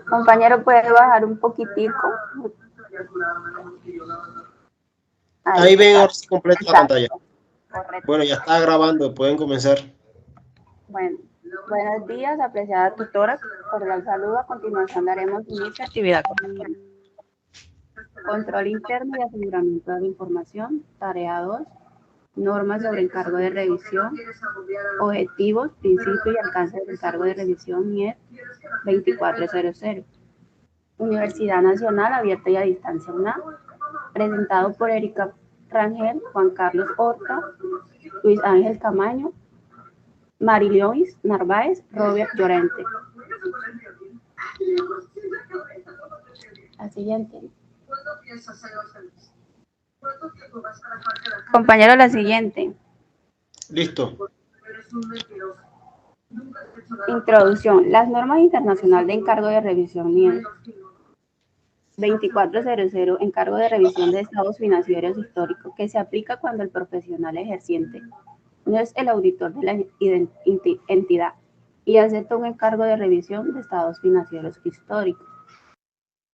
Compañero, ¿puede bajar un poquitico? Ahí ven ahora sí completa la Exacto, pantalla. correcto. Bueno, ya está grabando, pueden comenzar. Bueno, buenos días, apreciada tutora. Cordial saludo. A continuación daremos inicio a actividad. Control interno y aseguramiento de la información. Tarea 2. Normas sobre encargo de revisión. Objetivos, principios y alcance del encargo de revisión NIE 2400. Universidad Nacional Abierta y a Distancia UNAM. Presentado por Erika Rangel, Juan Carlos Horta, Luis Ángel Camaño, Mariliois Narváez, Robert Llorente. La siguiente. Compañero, la siguiente. Listo. Introducción. Las normas internacionales de encargo de revisión NIE 2400, encargo de revisión de estados financieros históricos, que se aplica cuando el profesional ejerciente no es el auditor de la entidad y acepta un encargo de revisión de estados financieros históricos.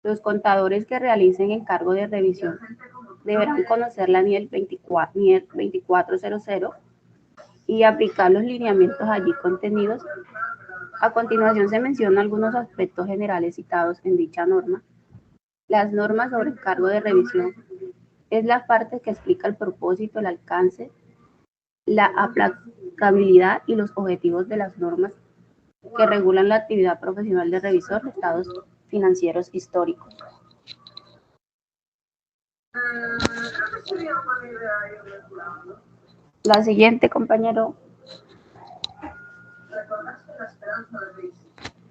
Los contadores que realicen encargo de revisión deberán conocer la NIE 2400 y aplicar los lineamientos allí contenidos. A continuación se mencionan algunos aspectos generales citados en dicha norma. Las normas sobre encargo de revisión es la parte que explica el propósito, el alcance, la aplicabilidad y los objetivos de las normas que regulan la actividad profesional de revisor de estados financieros históricos. La siguiente, compañero.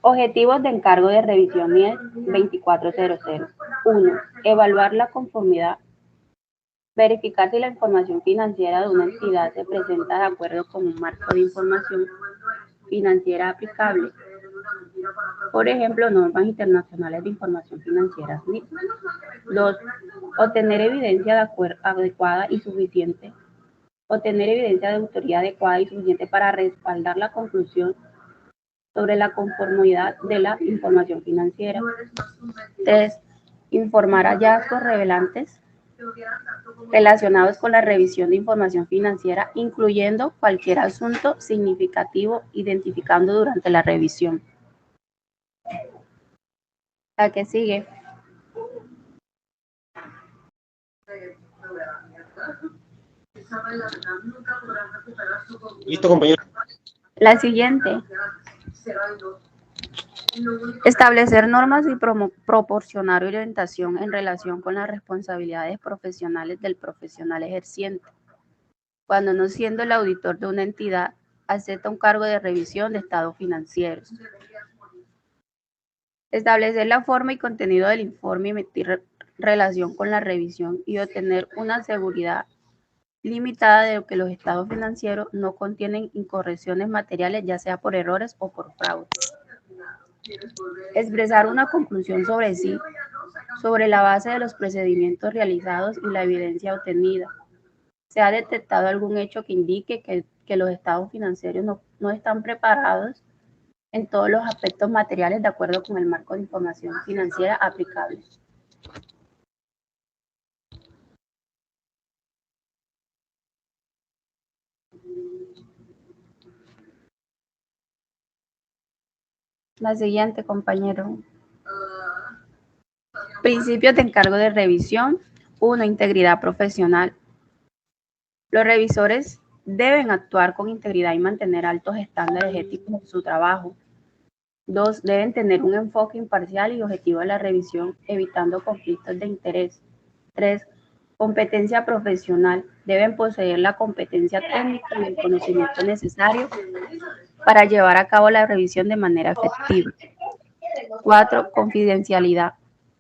Objetivos de encargo de revisión NIE 2400. 1. Evaluar la conformidad. Verificar si la información financiera de una entidad se presenta de acuerdo con un marco de información financiera aplicable. Por ejemplo, normas internacionales de información financiera. 2. Obtener evidencia adecuada y suficiente. Obtener evidencia de autoría adecuada y suficiente para respaldar la conclusión sobre la conformidad de la información financiera. 3. Informar hallazgos relevantes relacionados con la revisión de información financiera, incluyendo cualquier asunto significativo identificado durante la revisión. La que sigue. Listo, compañero. La siguiente. Establecer normas y proporcionar orientación en relación con las responsabilidades profesionales del profesional ejerciente. Cuando no siendo el auditor de una entidad, acepta un cargo de revisión de estados financieros. Establecer la forma y contenido del informe y emitir relación con la revisión y obtener una seguridad limitada de que los estados financieros no contienen incorrecciones materiales, ya sea por errores o por fraude. Expresar una conclusión sobre sí, sobre la base de los procedimientos realizados y la evidencia obtenida. ¿Se ha detectado algún hecho que indique que los estados financieros no están preparados en todos los aspectos materiales de acuerdo con el marco de información financiera aplicable? La siguiente, compañero. Principios de encargo de revisión. 1. Integridad profesional. Los revisores deben actuar con integridad y mantener altos estándares éticos en su trabajo. 2. Deben tener un enfoque imparcial y objetivo en la revisión, evitando conflictos de interés. 3. Competencia profesional. Deben poseer la competencia técnica y el conocimiento necesario para llevar a cabo la revisión de manera efectiva. 4. Confidencialidad.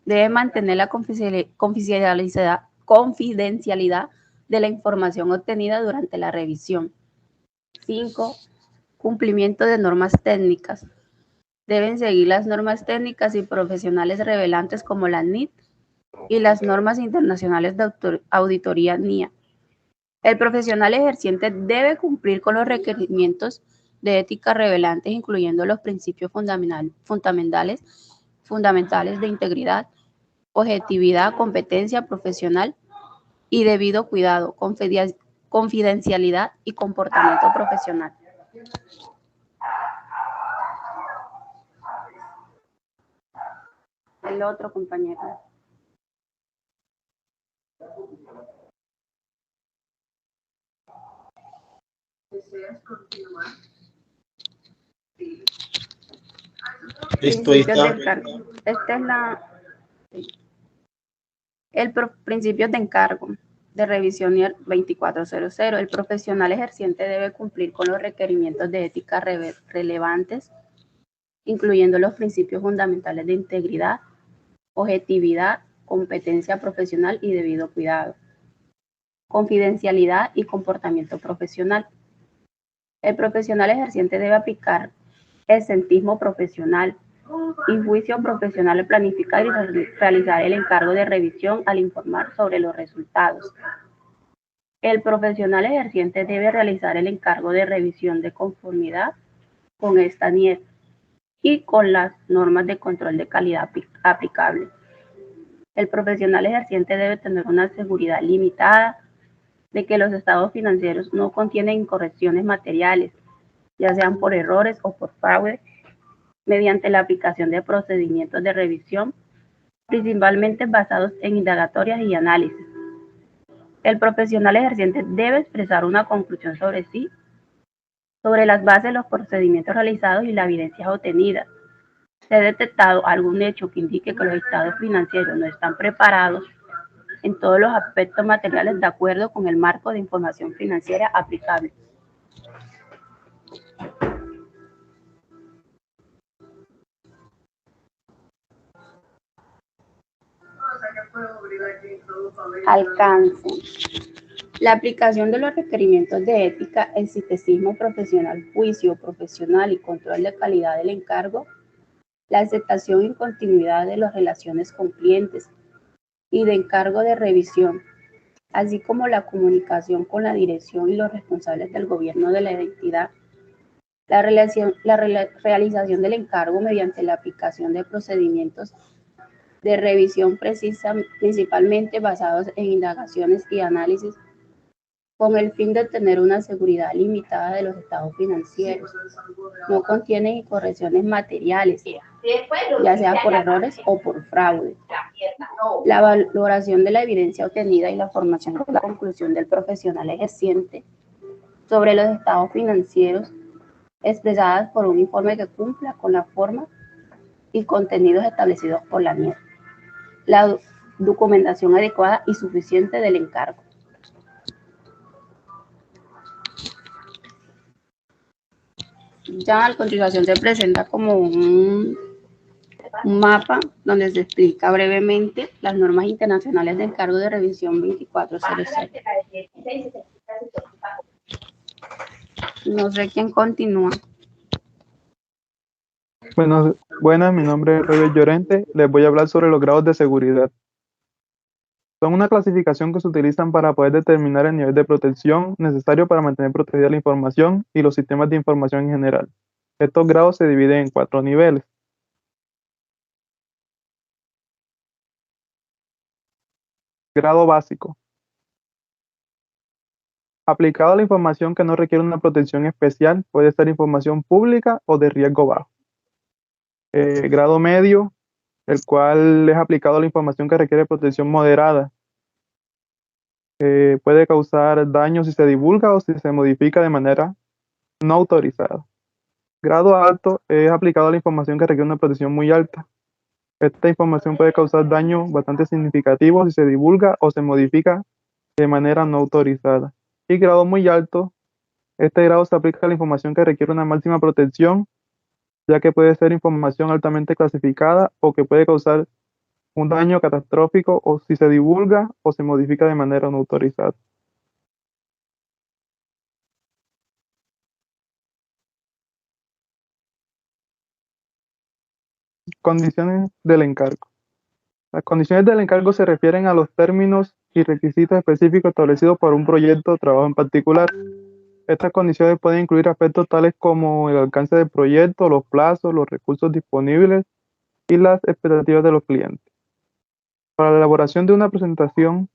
Debe mantener la confidencialidad de la información obtenida durante la revisión. 5. Cumplimiento de normas técnicas. Deben seguir las normas técnicas y profesionales relevantes como la NIT y las normas internacionales de auditoría NIA. El profesional ejerciente debe cumplir con los requerimientos de ética relevantes, incluyendo los principios fundamentales de integridad, objetividad, competencia profesional y debido cuidado, confidencialidad y comportamiento profesional. El otro, compañero. Listo, ahí está. Esta es principios de encargo de revisión 2400. El profesional ejerciente debe cumplir con los requerimientos de ética relevantes, incluyendo los principios fundamentales de integridad, objetividad, competencia profesional y debido cuidado, confidencialidad y comportamiento profesional. El profesional ejerciente debe aplicar el cientismo profesional y juicio profesional al planificar y realizar el encargo de revisión al informar sobre los resultados. El profesional ejerciente debe realizar el encargo de revisión de conformidad con esta NIEP y con las normas de control de calidad aplicables. El profesional ejerciente debe tener una seguridad limitada de que los estados financieros no contienen incorrecciones materiales, ya sean por errores o por fraude, mediante la aplicación de procedimientos de revisión, principalmente basados en indagatorias y análisis. El profesional ejerciente debe expresar una conclusión sobre sí, sobre las bases de los procedimientos realizados y las evidencias obtenidas. Si ha detectado algún hecho que indique que los estados financieros no están preparados en todos los aspectos materiales de acuerdo con el marco de información financiera aplicable. Alcance. La aplicación de los requerimientos de ética, el cientismo profesional, juicio profesional y control de calidad del encargo, la aceptación y continuidad de las relaciones con clientes y de encargo de revisión, así como la comunicación con la dirección y los responsables del gobierno de la entidad, la realización del encargo mediante la aplicación de procedimientos de revisión principalmente basados en indagaciones y análisis con el fin de obtener una seguridad limitada de los estados financieros. No contienen incorrecciones materiales, ya sea por errores o por fraude. La valoración de la evidencia obtenida y la formación de la conclusión del profesional ejerciente sobre los estados financieros expresadas por un informe que cumpla con la forma y contenidos establecidos por la NIEP. La documentación adecuada y suficiente del encargo. Ya a continuación se presenta como un mapa donde se explica brevemente las normas internacionales de encargo de revisión 2400. No sé quién continúa. Buenas, mi nombre es Robert Llorente. Les voy a hablar sobre los grados de seguridad. Son una clasificación que se utilizan para poder determinar el nivel de protección necesario para mantener protegida la información y los sistemas de información en general. Estos grados se dividen en 4 niveles. Grado básico. Aplicado a la información que no requiere una protección especial, puede ser información pública o de riesgo bajo. Grado medio, el cual es aplicado a la información que requiere protección moderada. Puede causar daño si se divulga o si se modifica de manera no autorizada. Grado alto es aplicado a la información que requiere una protección muy alta. Esta información puede causar daño bastante significativo si se divulga o se modifica de manera no autorizada. Y grado muy alto, este grado se aplica a la información que requiere una máxima protección, ya que puede ser información altamente clasificada o que puede causar un daño catastrófico o si se divulga o se modifica de manera no autorizada. Condiciones del encargo. Las condiciones del encargo se refieren a los términos y requisitos específicos establecidos por un proyecto o trabajo en particular. Estas condiciones pueden incluir aspectos tales como el alcance del proyecto, los plazos, los recursos disponibles y las expectativas de los clientes. Para la elaboración de una presentación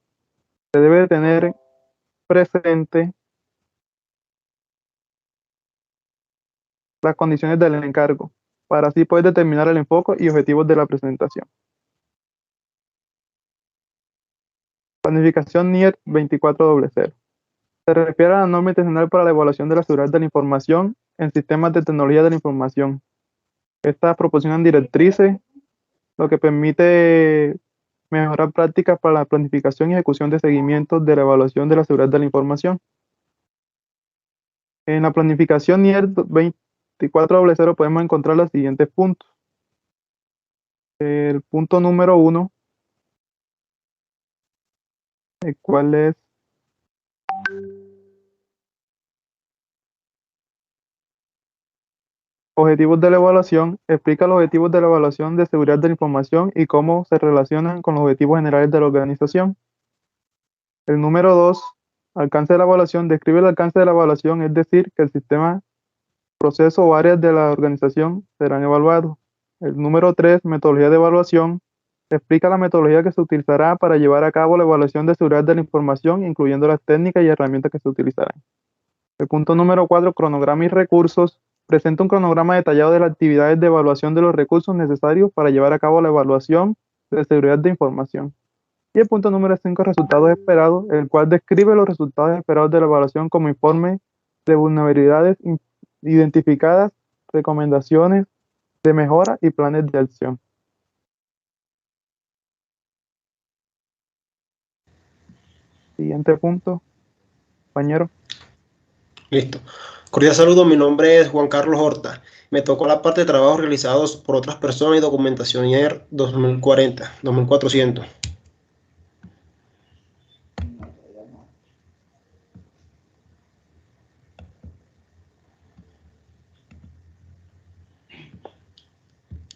se debe tener presente las condiciones del encargo, para así poder determinar el enfoque y objetivos de la presentación. Planificación NIR 2400. Se refiere a la norma internacional para la evaluación de la seguridad de la información en sistemas de tecnología de la información. Estas proporcionan directrices, lo que permite mejorar prácticas para la planificación y ejecución de seguimientos de la evaluación de la seguridad de la información. En la planificación NIR 2400 podemos encontrar los siguientes puntos. El punto número 1, el cual es objetivos de la evaluación, explica los objetivos de la evaluación de seguridad de la información y cómo se relacionan con los objetivos generales de la organización. El número 2, alcance de la evaluación, describe el alcance de la evaluación, es decir, que el sistema, proceso o áreas de la organización serán evaluados. El número 3, metodología de evaluación, explica la metodología que se utilizará para llevar a cabo la evaluación de seguridad de la información, incluyendo las técnicas y herramientas que se utilizarán. El punto número 4, cronograma y recursos, presenta un cronograma detallado de las actividades de evaluación de los recursos necesarios para llevar a cabo la evaluación de seguridad de información. Y el punto número 5, resultados esperados, el cual describe los resultados esperados de la evaluación como informe de vulnerabilidades identificadas, recomendaciones de mejora y planes de acción. Siguiente punto, compañero. Listo. Cordial saludo, mi nombre es Juan Carlos Horta. Me tocó la parte de trabajos realizados por otras personas y documentación IER 2400.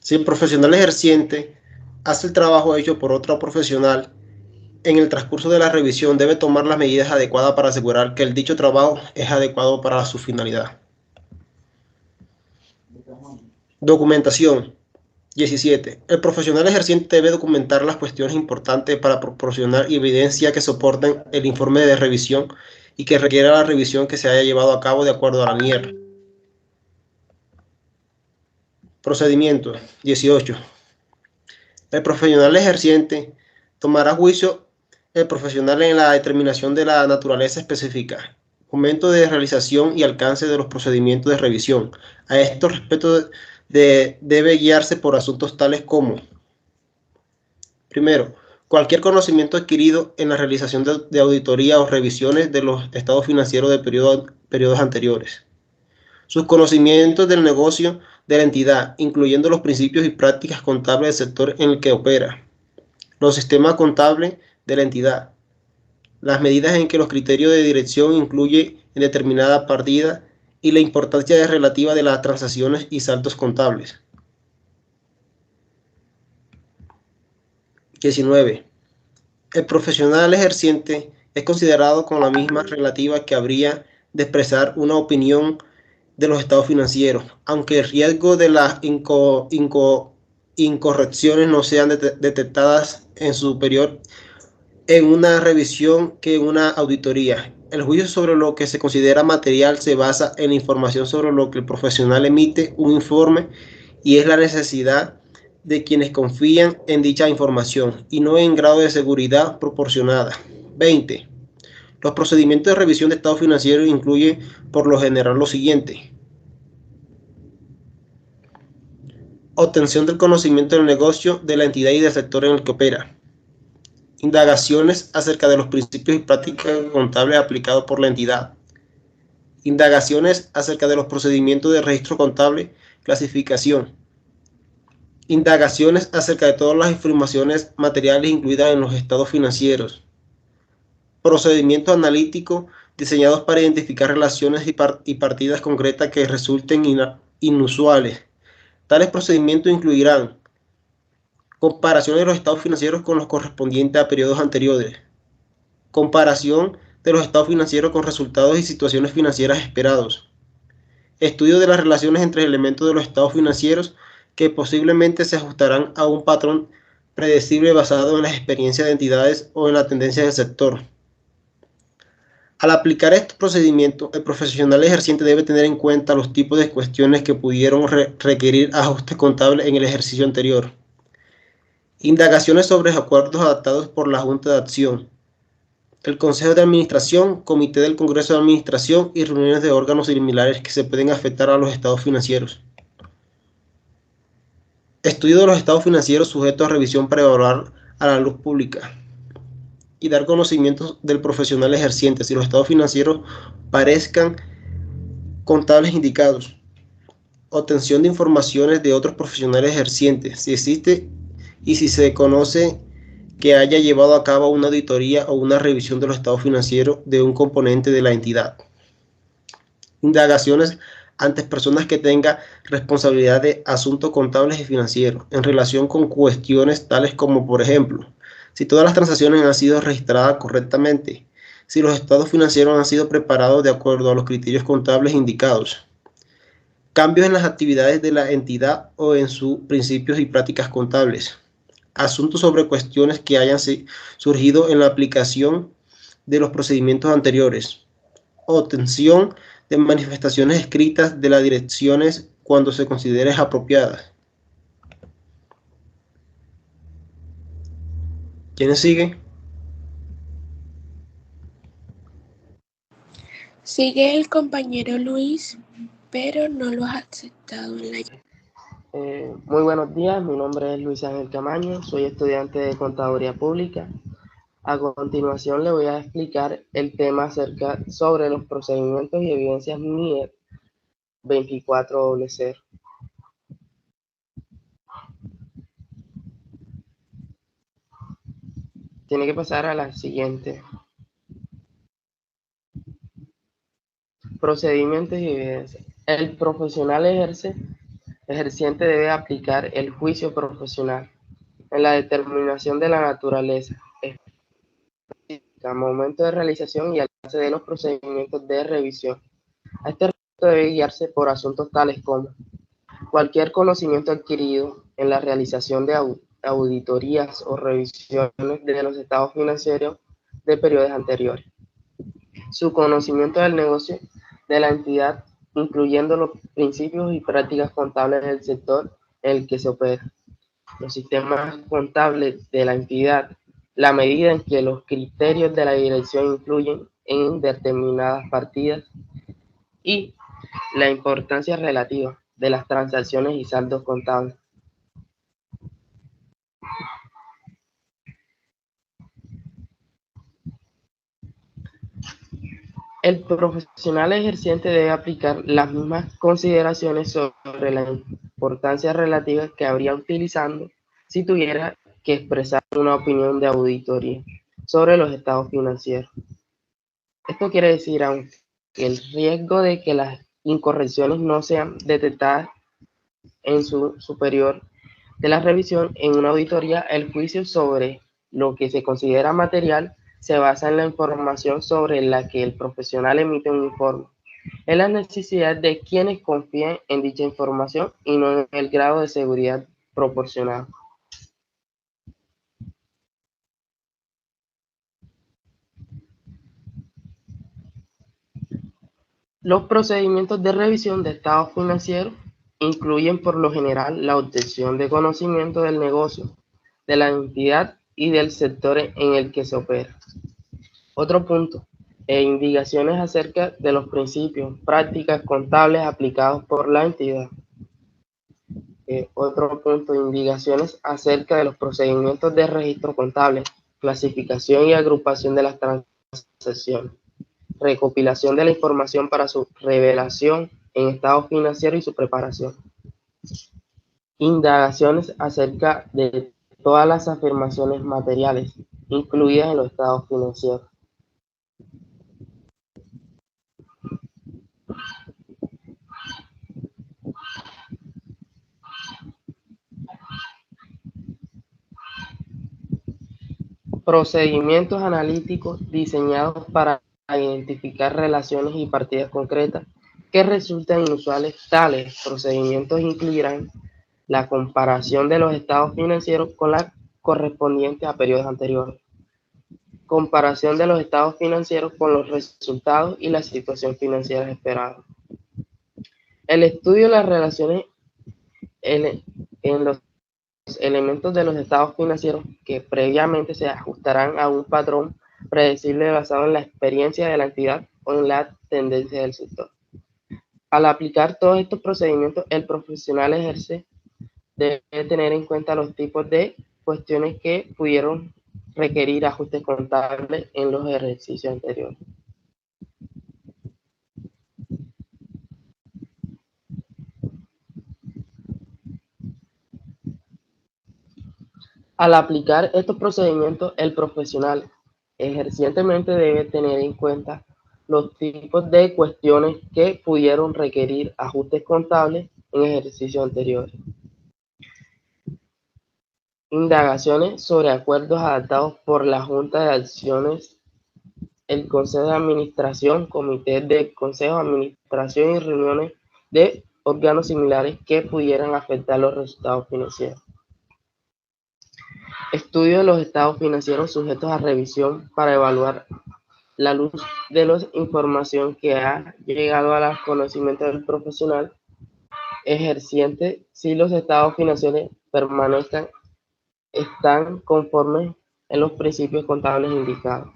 Si el profesional ejerciente hace el trabajo hecho por otro profesional, en el transcurso de la revisión debe tomar las medidas adecuadas para asegurar que el dicho trabajo es adecuado para su finalidad. Documentación. 17. El profesional ejerciente debe documentar las cuestiones importantes para proporcionar evidencia que soporten el informe de revisión y que requiera la revisión que se haya llevado a cabo de acuerdo a la NIR. Procedimiento. 18. El profesional ejerciente tomará juicio el profesional en la determinación de la naturaleza específica, momento de realización y alcance de los procedimientos de revisión. A estos respectos debe guiarse por asuntos tales como: primero, cualquier conocimiento adquirido en la realización de auditoría o revisiones de los estados financieros de periodos anteriores. Sus conocimientos del negocio de la entidad, incluyendo los principios y prácticas contables del sector en el que opera. Los sistemas contables de la entidad. Las medidas en que los criterios de dirección incluyen en determinada partida y la importancia relativa de las transacciones y saldos contables. 19. El profesional ejerciente es considerado con la misma relativa que habría de expresar una opinión de los estados financieros, aunque el riesgo de las incorrecciones no sean detectadas en superior en una revisión que en una auditoría. El juicio sobre lo que se considera material se basa en la información sobre lo que el profesional emite un informe y es la necesidad de quienes confían en dicha información y no en grado de seguridad proporcionada. 20. Los procedimientos de revisión de estado financiero incluyen por lo general lo siguiente: obtención del conocimiento del negocio, de la entidad y del sector en el que opera. Indagaciones acerca de los principios y prácticas contables aplicados por la entidad. Indagaciones acerca de los procedimientos de registro contable, clasificación. Indagaciones acerca de todas las informaciones materiales incluidas en los estados financieros. Procedimientos analíticos diseñados para identificar relaciones y partidas concretas que resulten inusuales. Tales procedimientos incluirán comparación de los estados financieros con los correspondientes a periodos anteriores, comparación de los estados financieros con resultados y situaciones financieras esperados. Estudio de las relaciones entre elementos de los estados financieros que posiblemente se ajustarán a un patrón predecible basado en las experiencias de entidades o en la tendencia del sector. Al aplicar estos procedimientos, el profesional ejerciente debe tener en cuenta los tipos de cuestiones que pudieron requerir ajustes contables en el ejercicio anterior. Indagaciones sobre acuerdos adaptados por la Junta de Acción, el Consejo de Administración, Comité del Congreso de Administración y reuniones de órganos similares que se pueden afectar a los estados financieros. Estudio de los estados financieros sujetos a revisión para evaluar a la luz pública y dar conocimientos del profesional ejerciente si los estados financieros parezcan contables indicados. Obtención de informaciones de otros profesionales ejercientes, si existe y si se conoce que haya llevado a cabo una auditoría o una revisión de los estados financieros de un componente de la entidad. Indagaciones ante personas que tengan responsabilidad de asuntos contables y financieros en relación con cuestiones tales como, por ejemplo, si todas las transacciones han sido registradas correctamente, si los estados financieros han sido preparados de acuerdo a los criterios contables indicados, cambios en las actividades de la entidad o en sus principios y prácticas contables, asuntos sobre cuestiones que hayan surgido en la aplicación de los procedimientos anteriores, obtención de manifestaciones escritas de las direcciones cuando se considere apropiadas. ¿Quién sigue? Sigue el compañero Luis, pero no lo has aceptado en la Muy buenos días, mi nombre es Luis Ángel Camaño, soy estudiante de Contaduría Pública. A continuación le voy a explicar el tema sobre los procedimientos y evidencias MIE 2400. Tiene que pasar a la siguiente. Procedimientos y evidencias. El profesional ejerciente debe aplicar el juicio profesional en la determinación de la naturaleza, momento de realización y alcance de los procedimientos de revisión. A este respecto debe guiarse por asuntos tales como cualquier conocimiento adquirido en la realización de auditorías o revisiones de los estados financieros de periodos anteriores, su conocimiento del negocio de la entidad, incluyendo los principios y prácticas contables del sector en el que se opera, los sistemas contables de la entidad, la medida en que los criterios de la dirección influyen en determinadas partidas y la importancia relativa de las transacciones y saldos contables. El profesional ejerciente debe aplicar las mismas consideraciones sobre la importancia relativa que habría utilizando si tuviera que expresar una opinión de auditoría sobre los estados financieros. Esto quiere decir, aunque el riesgo de que las incorrecciones no sean detectadas en su superior de la revisión en una auditoría, el juicio sobre lo que se considera material se basa en la información sobre la que el profesional emite un informe, en la necesidad de quienes confíen en dicha información y no en el grado de seguridad proporcionado. Los procedimientos de revisión de estados financieros incluyen por lo general la obtención de conocimiento del negocio, de la entidad y del sector en el que se opera. Otro punto, indicaciones acerca de los principios, prácticas contables aplicados por la entidad. Otro punto, indicaciones acerca de los procedimientos de registro contable, clasificación y agrupación de las transacciones, recopilación de la información para su revelación en estado financiero y su preparación. Indagaciones acerca de todas las afirmaciones materiales incluidas en los estados financieros. Procedimientos analíticos diseñados para identificar relaciones y partidas concretas que resultan inusuales. Tales procedimientos incluirán la comparación de los estados financieros con la correspondiente a periodos anteriores, comparación de los estados financieros con los resultados y la situación financiera esperada. El estudio de las relaciones en los elementos de los estados financieros que previamente se ajustarán a un patrón predecible basado en la experiencia de la entidad o en la tendencia del sector. Al aplicar todos estos procedimientos, el profesional debe tener en cuenta los tipos de cuestiones que pudieron requerir ajustes contables en los ejercicios anteriores. Al aplicar estos procedimientos, el profesional ejercientemente debe tener en cuenta los tipos de cuestiones que pudieron requerir ajustes contables en ejercicios anteriores. Indagaciones sobre acuerdos adoptados por la Junta de Acciones, el Consejo de Administración, comités de Consejo de Administración y reuniones de órganos similares que pudieran afectar los resultados financieros. Estudio de los estados financieros sujetos a revisión para evaluar la luz de la información que ha llegado al conocimiento del profesional ejerciente si los estados financieros están conformes en los principios contables indicados.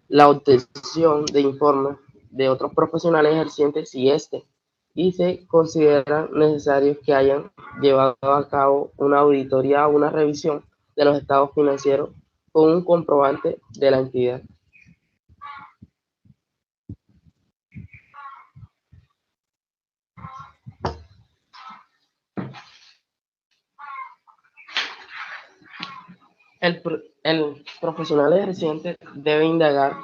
La obtención de informes de otros profesionales ejercientes si y se considera necesario que hayan llevado a cabo una auditoría o una revisión de los estados financieros con un comprobante de la entidad. El profesional ejerciente debe indagar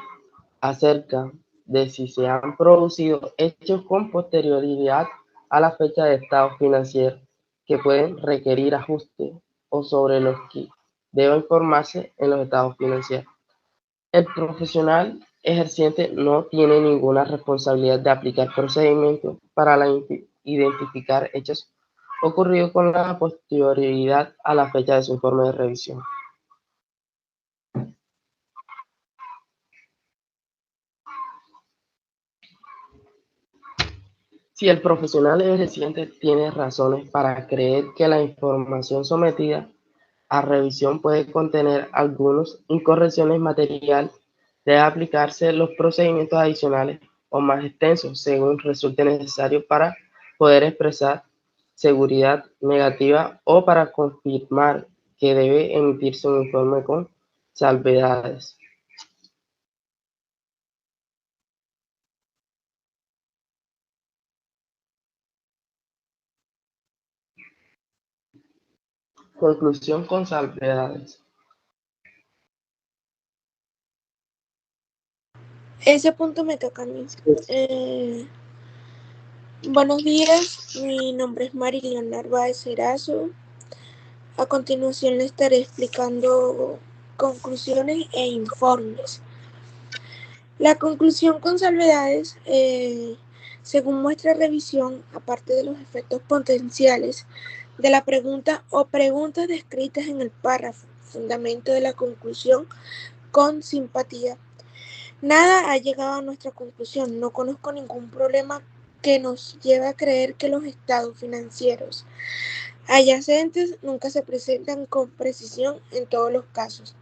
acerca de si se han producido hechos con posterioridad a la fecha de estado financiero que pueden requerir ajuste o sobre los que deba informarse en los estados financieros. El profesional ejerciente no tiene ninguna responsabilidad de aplicar procedimientos para identificar hechos ocurridos con la posterioridad a la fecha de su informe de revisión. Si el profesional ejerciente tiene razones para creer que la información sometida a revisión puede contener algunas incorrecciones materiales, debe aplicarse los procedimientos adicionales o más extensos según resulte necesario para poder expresar seguridad negativa o para confirmar que debe emitirse un informe con salvedades. Conclusión con salvedades. Ese punto me toca a mí. Buenos días, mi nombre es Marilyn Narváez Erazo. A continuación le estaré explicando conclusiones e informes. La conclusión con salvedades, según muestra revisión, aparte de los efectos potenciales de la pregunta o preguntas descritas en el párrafo, fundamento de la conclusión con simpatía. Nada ha llegado a nuestra conclusión. No conozco ningún problema que nos lleve a creer que los estados financieros adyacentes nunca se presentan con precisión en todos los casos.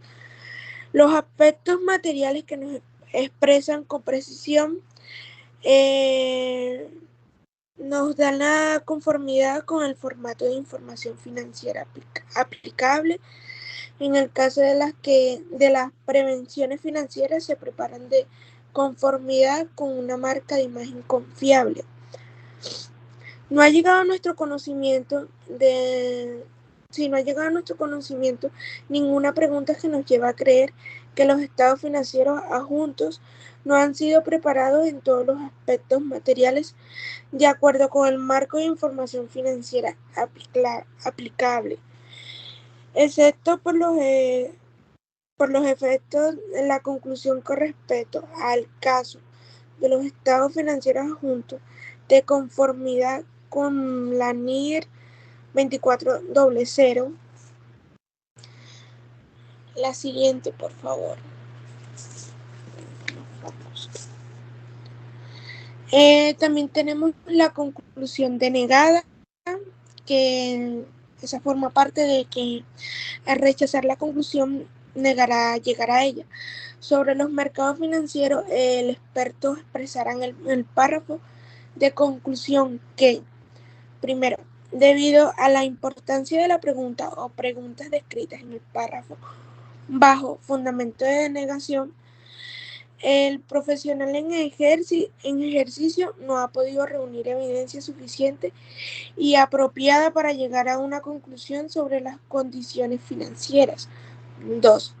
Los aspectos materiales que nos expresan con precisión nos dan la conformidad con el formato de información financiera aplicable. En el caso de las prevenciones financieras se preparan de conformidad con una marca de imagen confiable. No ha llegado a nuestro conocimiento ninguna pregunta que nos lleve a creer que los estados financieros adjuntos no han sido preparados en todos los aspectos materiales de acuerdo con el marco de información financiera aplicable, excepto por los por los efectos de la conclusión con respecto al caso de los estados financieros adjuntos de conformidad con la NIR 2400. La siguiente, por favor. También tenemos la conclusión denegada, que esa forma parte de que al rechazar la conclusión negará llegar a ella. Sobre los mercados financieros, el experto expresará en el párrafo de conclusión que, primero, debido a la importancia de la pregunta o preguntas descritas en el párrafo bajo fundamento de denegación, el profesional en ejercicio no ha podido reunir evidencia suficiente y apropiada para llegar a una conclusión sobre las condiciones financieras. 2.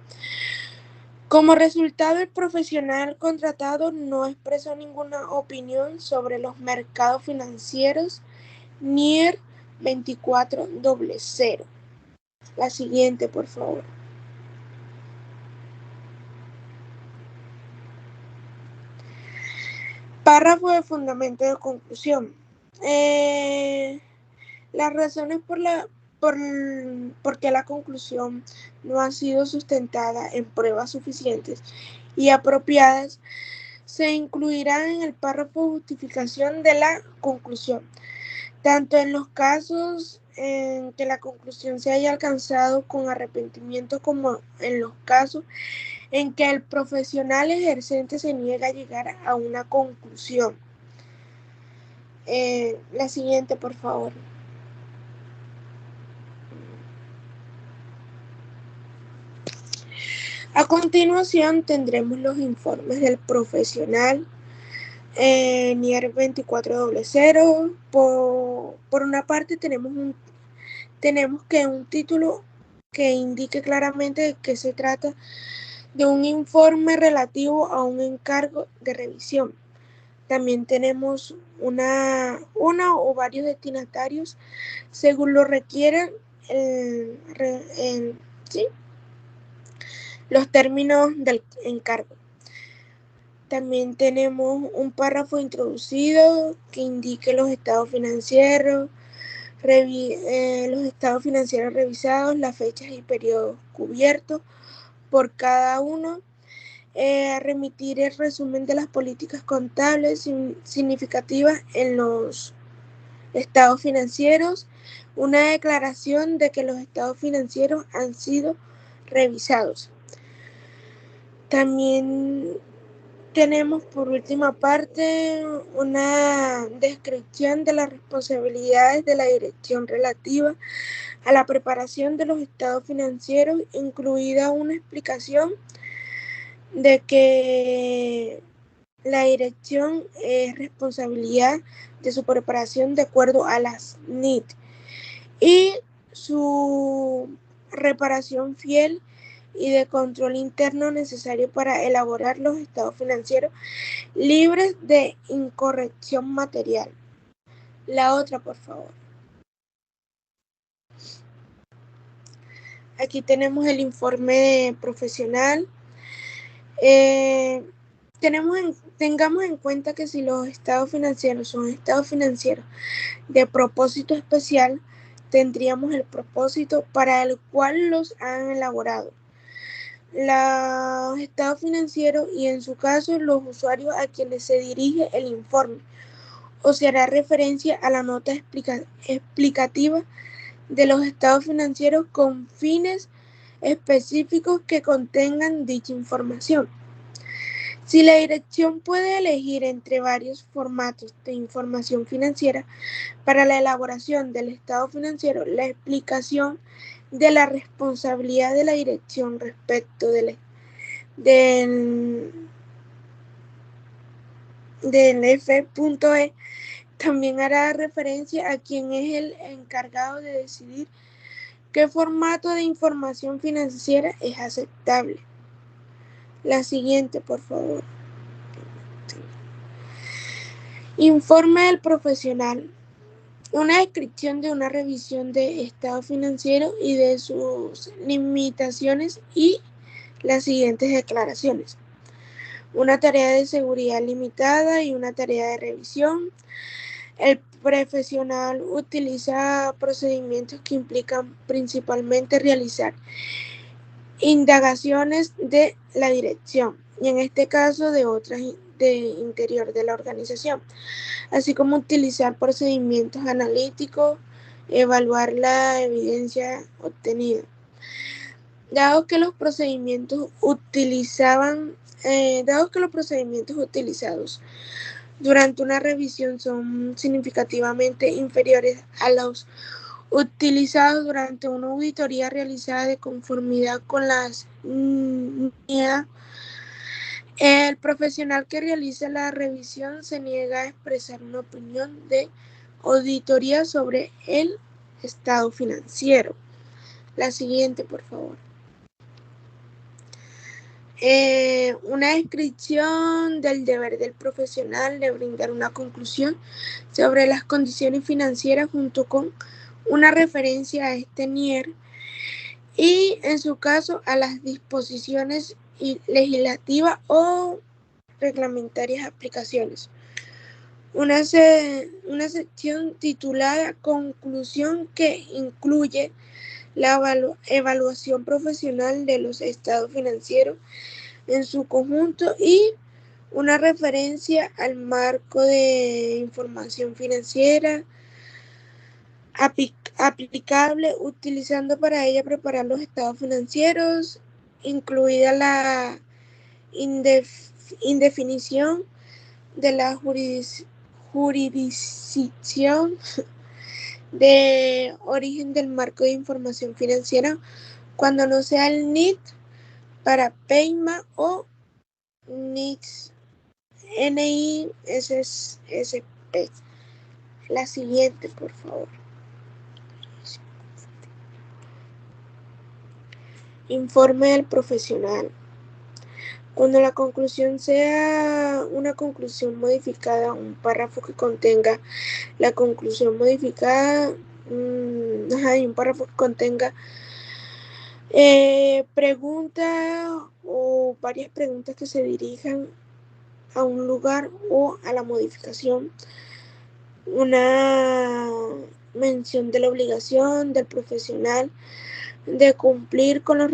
Como resultado, el profesional contratado no expresó ninguna opinión sobre los mercados financieros NIR 2400. La siguiente, por favor. Párrafo de fundamento de conclusión. Las razones por qué la conclusión no ha sido sustentada en pruebas suficientes y apropiadas se incluirán en el párrafo de justificación de la conclusión, tanto en los casos en que la conclusión se haya alcanzado con arrepentimiento como en los casos en que el profesional ejercente se niega a llegar a una conclusión. La siguiente, por favor. A continuación tendremos los informes del profesional NIR 2400. Por una parte tenemos que un título que indique claramente de qué se trata de un informe relativo a un encargo de revisión. También tenemos una o varios destinatarios según lo requieran los términos del encargo. También tenemos un párrafo introducido que indique los estados financieros, los estados financieros revisados, las fechas y periodos cubiertos por cada uno, remitir el resumen de las políticas contables significativas en los estados financieros, una declaración de que los estados financieros han sido revisados. También tenemos por última parte una descripción de las responsabilidades de la dirección relativa a la preparación de los estados financieros, incluida una explicación de que la dirección es responsabilidad de su preparación de acuerdo a las NIT y su reparación fiel y de control interno necesario para elaborar los estados financieros libres de incorrección material. La otra, por favor. Aquí tenemos el informe profesional. Tengamos en cuenta que si los estados financieros son estados financieros de propósito especial, tendríamos el propósito para el cual los han elaborado. Los estados financieros y en su caso los usuarios a quienes se dirige el informe, o se hará referencia a la nota explicativa de los estados financieros con fines específicos que contengan dicha información. Si la dirección puede elegir entre varios formatos de información financiera para la elaboración del estado financiero, la explicación de la responsabilidad de la dirección respecto del F.E. también hará referencia a quien es el encargado de decidir qué formato de información financiera es aceptable. La siguiente, por favor. Informe del profesional. Una descripción de una revisión de estado financiero y de sus limitaciones y las siguientes declaraciones: una tarea de seguridad limitada y una tarea de revisión. El profesional utiliza procedimientos que implican principalmente realizar indagaciones de la dirección y en este caso de otras de interior de la organización, así como utilizar procedimientos analíticos, evaluar la evidencia obtenida. Dado que los procedimientos utilizados durante una revisión son significativamente inferiores a los utilizados durante una auditoría realizada de conformidad con las NIA, el profesional que realiza la revisión se niega a expresar una opinión de auditoría sobre el estado financiero. La siguiente, por favor. Una descripción del deber del profesional de brindar una conclusión sobre las condiciones financieras junto con una referencia a este NIR y, en su caso, a las disposiciones legislativas o reglamentarias aplicaciones. Una sección titulada Conclusión que incluye la evaluación profesional de los estados financieros en su conjunto y una referencia al marco de información financiera aplicable, utilizando para ella preparar los estados financieros, incluida la indefinición de la jurisdicción de origen del marco de información financiera cuando no sea el NIT para PEIMA o NISSP. La siguiente, por favor. Informe del profesional. Cuando la conclusión sea una conclusión modificada, un párrafo que contenga la conclusión modificada, y un párrafo que contenga preguntas o varias preguntas que se dirijan a un lugar o a la modificación, una mención de la obligación del profesional de cumplir con los